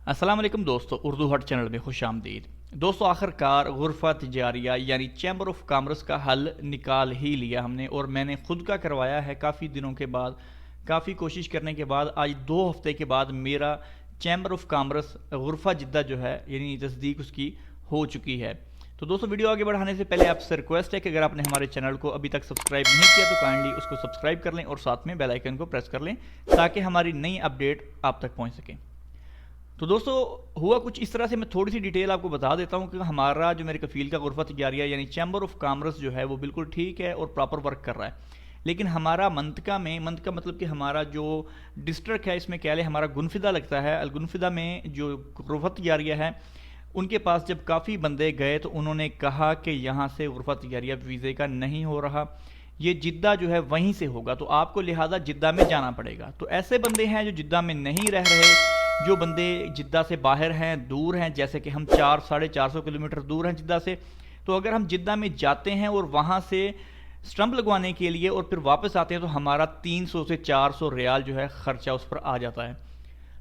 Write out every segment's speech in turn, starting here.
السلام علیکم دوستو، اردو ہٹ چینل میں خوش آمدید۔ دوستو آخر کار غرفہ تجاریہ یعنی چیمبر آف کامرس کا حل نکال ہی لیا ہم نے، اور میں نے خود کا کروایا ہے کافی دنوں کے بعد، کافی کوشش کرنے کے بعد۔ آج 2 ہفتے کے بعد میرا چیمبر آف کامرس غرفہ جدہ جو ہے یعنی تصدیق اس کی ہو چکی ہے۔ تو دوستو ویڈیو آگے بڑھانے سے پہلے آپ سے ریکویسٹ ہے کہ اگر آپ نے ہمارے چینل کو ابھی تک سبسکرائب نہیں کیا تو کائنڈلی اس کو سبسکرائب کر لیں اور ساتھ میں بیل آئیکن کو پریس کر لیں تاکہ ہماری نئی اپڈیٹ آپ تک پہنچ سکیں۔ تو دوستو ہوا کچھ اس طرح سے، میں تھوڑی سی ڈیٹیل آپ کو بتا دیتا ہوں کہ ہمارا جو میرے کفیل کا غرفہ تجاریہ یعنی چیمبر آف کامرس جو ہے وہ بالکل ٹھیک ہے اور پراپر ورک کر رہا ہے، لیکن ہمارا منطقہ مطلب کہ ہمارا جو ڈسٹرکٹ ہے، اس میں کہہ لیں ہمارا گنفدہ لگتا ہے، الگنفدہ میں جو غرفہ تجاریہ ہے ان کے پاس جب کافی بندے گئے تو انہوں نے کہا کہ یہاں سے غرفہ تجاریہ ویزے کا نہیں ہو رہا، یہ جدہ جو ہے وہیں سے ہوگا، تو آپ کو لہٰذا جدہ میں جانا پڑے گا۔ تو ایسے بندے ہیں جو جدہ میں نہیں رہ رہے، جو بندے جدہ سے باہر ہیں، دور ہیں، جیسے کہ ہم 400-450 کلومیٹر دور ہیں جدہ سے، تو اگر ہم جدہ میں جاتے ہیں اور وہاں سے سٹمپ لگوانے کے لیے اور پھر واپس آتے ہیں تو ہمارا 300 سے 400 ریال جو ہے خرچہ اس پر آ جاتا ہے۔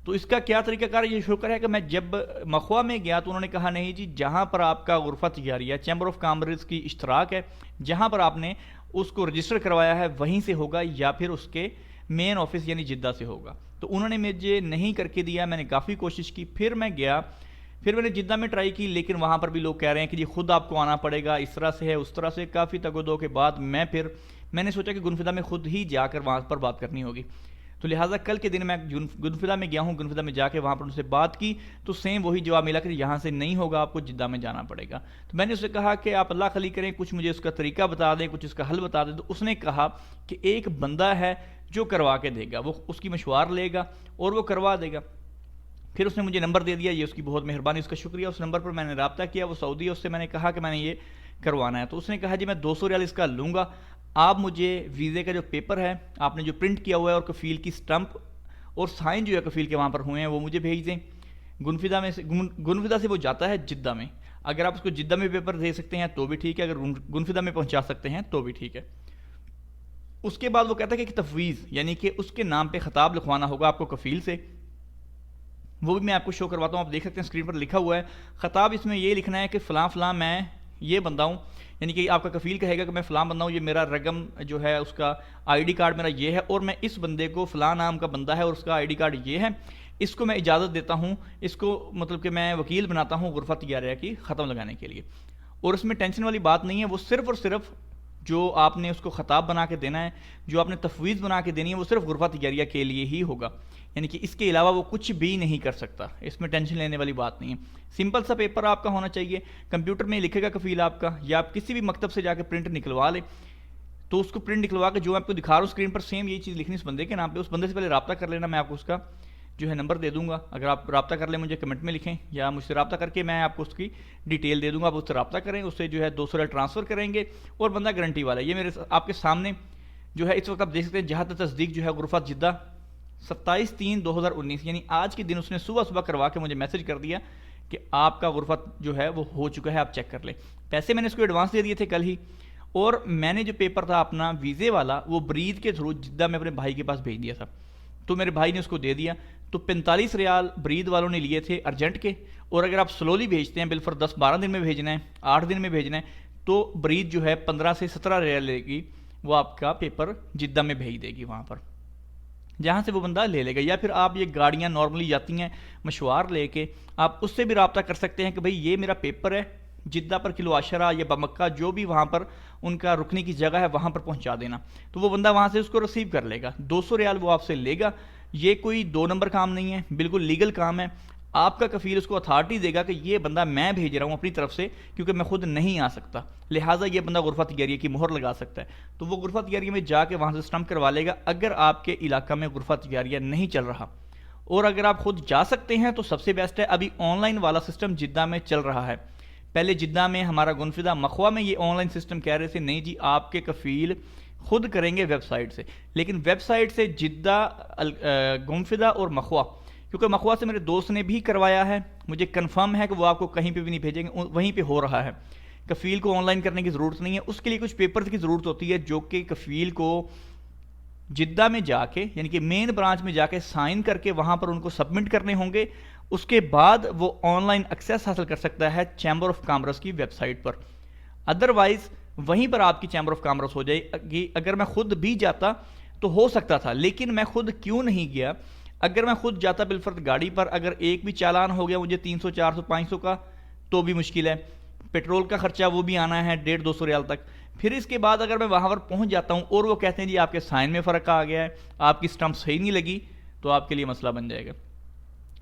تو اس کا کیا طریقہ کار ہے؟ یہ شکر ہے کہ میں جب مخوا میں گیا تو انہوں نے کہا نہیں جی، جہاں پر آپ کا غرفہ تجاریہ چیمبر آف کامرس کی اشتراک ہے، جہاں پر آپ نے اس کو رجسٹر کروایا ہے وہیں سے ہوگا یا پھر اس کے مین آفس یعنی جدہ سے ہوگا۔ تو انہوں نے مجھے نہیں کر کے دیا، میں نے کافی کوشش کی، پھر میں گیا، پھر میں نے جدہ میں ٹرائی کی، لیکن وہاں پر بھی لوگ کہہ رہے ہیں کہ جی خود آپ کو آنا پڑے گا، اس طرح سے ہے اس طرح سے۔ کافی تگ و دو کے بعد میں نے سوچا کہ گنفدہ میں خود ہی جا کر وہاں پر بات کرنی ہوگی، تو لہٰذا کل کے دن میں گنفدہ میں گیا ہوں، گنفدہ میں جا کے وہاں پر ان سے بات کی تو سیم وہی جواب ملا کہ یہاں سے نہیں ہوگا، آپ کو جدہ میں جانا پڑے گا۔ تو میں نے اسے کہا کہ آپ اللہ خلی کریں، کچھ مجھے اس کا طریقہ بتا دیں، کچھ اس کا حل بتا دیں۔ تو اس نے کہا کہ ایک بندہ ہے جو کروا کے دے گا، وہ اس کی مشوار لے گا اور وہ کروا دے گا۔ پھر اس نے مجھے نمبر دے دیا، یہ اس کی بہت مہربانی، اس کا شکریہ۔ اس نمبر پر میں نے رابطہ کیا، وہ سعودی ہے، اس سے میں نے کہا کہ میں نے یہ کروانا ہے، تو اس نے کہا جی میں 200 ریال اس کا لوں گا، آپ مجھے ویزے کا جو پیپر ہے آپ نے جو پرنٹ کیا ہوا ہے اور کفیل کی سٹمپ اور سائن جو ہے کفیل کے وہاں پر ہوئے ہیں وہ مجھے بھیج دیں۔ گنفدہ سے وہ جاتا ہے جدہ میں، اگر آپ اس کو جدہ میں پیپر دے سکتے ہیں تو بھی ٹھیک ہے، اگر گنفدہ میں پہنچا سکتے ہیں تو بھی ٹھیک ہے۔ اس کے بعد وہ کہتا ہے کہ ایک تفویض یعنی کہ اس کے نام پہ خطاب لکھوانا ہوگا آپ کو کفیل سے، وہ بھی میں آپ کو شو کرواتا ہوں، آپ دیکھ سکتے ہیں اسکرین پر لکھا ہوا ہے خطاب۔ اس میں یہ لکھنا ہے کہ فلاں فلاں میں یہ بندہ ہوں، یعنی کہ آپ کا کفیل کہے گا کہ میں فلاں بندہ ہوں، یہ میرا رقم جو ہے اس کا آئی ڈی کارڈ میرا یہ ہے، اور میں اس بندے کو فلاں نام کا بندہ ہے اور اس کا آئی ڈی کارڈ یہ ہے، اس کو میں اجازت دیتا ہوں، اس کو مطلب کہ میں وکیل بناتا ہوں غرفہ تجاریہ کی ختم لگانے کے لیے۔ اور اس میں ٹینشن والی بات نہیں ہے، وہ صرف اور صرف جو آپ نے اس کو خطاب بنا کے دینا ہے، جو آپ نے تفویض بنا کے دینی ہے، وہ صرف غرفہ تجاریہ کے لیے ہی ہوگا، یعنی کہ اس کے علاوہ وہ کچھ بھی نہیں کر سکتا، اس میں ٹینشن لینے والی بات نہیں ہے۔ سمپل سا پیپر آپ کا ہونا چاہیے، کمپیوٹر میں لکھے گا کفیل آپ کا، یا آپ کسی بھی مکتب سے جا کے پرنٹ نکلوا لیں، تو اس کو پرنٹ نکلوا کے جو میں آپ کو دکھا رہا ہوں اسکرین پر سیم یہی چیز لکھنی اس بندے کے نام پہ، اس بندے سے پہلے رابطہ کر لینا، میں آپ کو اس کا جو ہے نمبر دے دوں گا، اگر آپ رابطہ کر لیں مجھے کمنٹ میں لکھیں یا مجھ سے رابطہ کر کے میں آپ کو اس کی ڈیٹیل دے دوں گا، آپ اس سے رابطہ کریں، اس سے جو ہے 200 ریال ٹرانسفر کریں گے اور بندہ گارنٹی والا ہے۔ یہ میرے آپ کے سامنے جو ہے اس وقت آپ دیکھ سکتے ہیں جہاں تک تصدیق جو ہے غرفہ جدہ 27/3/2019 یعنی آج کے دن اس نے صبح کروا کے مجھے میسج کر دیا کہ آپ کا غرفہ جو ہے وہ ہو چکا ہے، آپ چیک کر لیں۔ پیسے میں نے اس کو ایڈوانس دے دیے تھے کل ہی، اور میں نے جو پیپر تھا اپنا ویزے والا وہ برید کے تھرو جدہ میں اپنے بھائی کے پاس بھیج دیا تھا، تو میرے بھائی نے اس کو دے دیا۔ تو 45 ریال برید والوں نے لیے تھے ارجنٹ کے، اور اگر آپ سلولی بھیجتے ہیں بالفر 10-12 دن میں بھیجنا ہے، 8 دن میں بھیجنا ہے، تو برید جو ہے 15 سے 17 ریال لے گی، وہ آپ کا پیپر جدہ میں بھیج دے گی وہاں پر، جہاں سے وہ بندہ لے لے گا۔ یا پھر آپ یہ گاڑیاں نارملی جاتی ہیں مشوار لے کے، آپ اس سے بھی رابطہ کر سکتے ہیں کہ بھئی یہ میرا پیپر ہے، جدہ پر کلو عشرہ یا بمکہ جو بھی وہاں پر ان کا رکنے کی جگہ ہے وہاں پر پہنچا دینا، تو وہ بندہ وہاں سے اس کو ریسیو کر لے گا، 200 ریال وہ آپ سے لے گا۔ یہ کوئی 2 نمبر کام نہیں ہے، بالکل لیگل کام ہے۔ آپ کا کفیل اس کو اتھارٹی دے گا کہ یہ بندہ میں بھیج رہا ہوں اپنی طرف سے، کیونکہ میں خود نہیں آ سکتا، لہٰذا یہ بندہ غرفہ تجاریہ کی مہر لگا سکتا ہے، تو وہ غرفہ تجاریہ میں جا کے وہاں سے سٹمپ کروا لے گا اگر آپ کے علاقہ میں غرفہ تجاریہ نہیں چل رہا۔ اور اگر آپ خود جا سکتے ہیں تو سب سے بیسٹ ہے، ابھی آن لائن والا سسٹم جدہ میں چل رہا ہے۔ پہلے جدہ میں ہمارا گنفدہ مخوا میں یہ آن لائن سسٹم کہہ رہے تھے نہیں جی آپ کے کفیل خود کریں گے ویب سائٹ سے، لیکن ویب سائٹ سے جدہ، گنفدہ اور مخوا، کیونکہ مخوا سے میرے دوست نے بھی کروایا ہے، مجھے کنفرم ہے کہ وہ آپ کو کہیں پہ بھی نہیں بھیجیں گے، وہیں پہ ہو رہا ہے۔ کفیل کو آن لائن کرنے کی ضرورت نہیں ہے، اس کے لیے کچھ پیپرز کی ضرورت ہوتی ہے جو کہ کفیل کو جدہ میں جا کے یعنی کہ مین برانچ میں جا کے سائن کر کے وہاں پر ان کو سبمٹ کرنے ہوں گے. اس کے بعد وہ آن لائن ایکسیس حاصل کر سکتا ہے چیمبر آف کامرس کی ویب سائٹ پر. ادروائز وہیں پر آپ کی چیمبر آف کامرس ہو جائے گی. اگر میں خود بھی جاتا تو ہو سکتا تھا، لیکن میں خود کیوں نہیں گیا؟ اگر میں خود جاتا بالفرد گاڑی پر، اگر ایک بھی چالان ہو گیا مجھے 300 400 500 کا تو بھی مشکل ہے. پیٹرول کا خرچہ وہ بھی آنا ہے 150-200 ریال تک. پھر اس کے بعد اگر میں وہاں پر پہنچ جاتا ہوں اور وہ کہتے ہیں جی آپ کے سائن میں فرق آ گیا ہے، آپ کی سٹمپ صحیح نہیں لگی، تو آپ کے لیے مسئلہ بن جائے گا.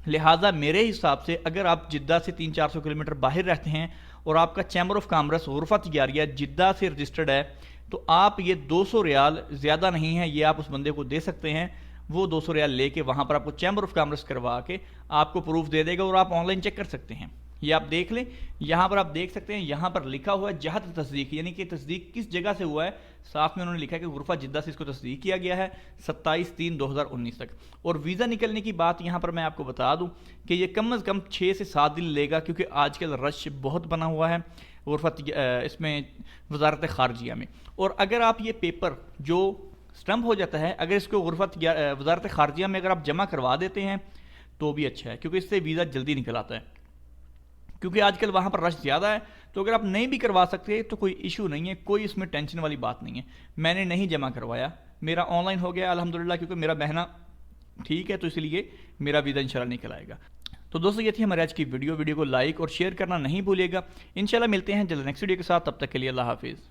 لہٰذا میرے حساب سے اگر آپ جدہ سے 300-400 کلومیٹر باہر رہتے ہیں اور آپ کا چیمبر آف کامرس غرفہ تجاریہ جدہ سے رجسٹرڈ ہے، تو آپ یہ 200 ریال زیادہ نہیں ہے، یہ آپ اس بندے کو دے سکتے ہیں. وہ 200 ریال لے کے وہاں پر آپ کو چیمبر آف کامرس کروا کے آپ کو پروف دے دے گا اور آپ آن لائن چیک کر سکتے ہیں. یہ آپ دیکھ لیں، یہاں پر آپ دیکھ سکتے ہیں، یہاں پر لکھا ہوا ہے جہت تصدیق، یعنی کہ تصدیق کس جگہ سے ہوا ہے. صاف میں انہوں نے لکھا ہے کہ غرفہ جدہ سے اس کو تصدیق کیا گیا ہے 27/3/2019 تک. اور ویزا نکلنے کی بات یہاں پر میں آپ کو بتا دوں کہ یہ کم از کم 6 سے 7 دن لے گا، کیونکہ آج کل رش بہت بنا ہوا ہے غرفہ اس میں وزارت خارجیہ میں. اور اگر آپ یہ پیپر جو سٹمپ ہو جاتا ہے، اگر اس کو وزارت خارجیہ میں اگر آپ جمع کروا دیتے ہیں تو بھی اچھا ہے، کیونکہ اس سے ویزا جلدی نکل آتا ہے. کیونکہ آج کل وہاں پر رش زیادہ ہے، تو اگر آپ نہیں بھی کروا سکتے تو کوئی ایشو نہیں ہے، کوئی اس میں ٹینشن والی بات نہیں ہے. میں نے نہیں جمع کروایا، میرا آن لائن ہو گیا الحمدللہ، کیونکہ میرا بہنا ٹھیک ہے، تو اس لیے میرا ویزا انشاءاللہ نکل آئے گا. تو دوستو یہ تھی ہمارے آج کی ویڈیو کو لائک اور شیئر کرنا نہیں بھولیے گا. انشاءاللہ ملتے ہیں جلد نیکسٹ ویڈیو کے ساتھ، تب تک کے لیے اللہ حافظ.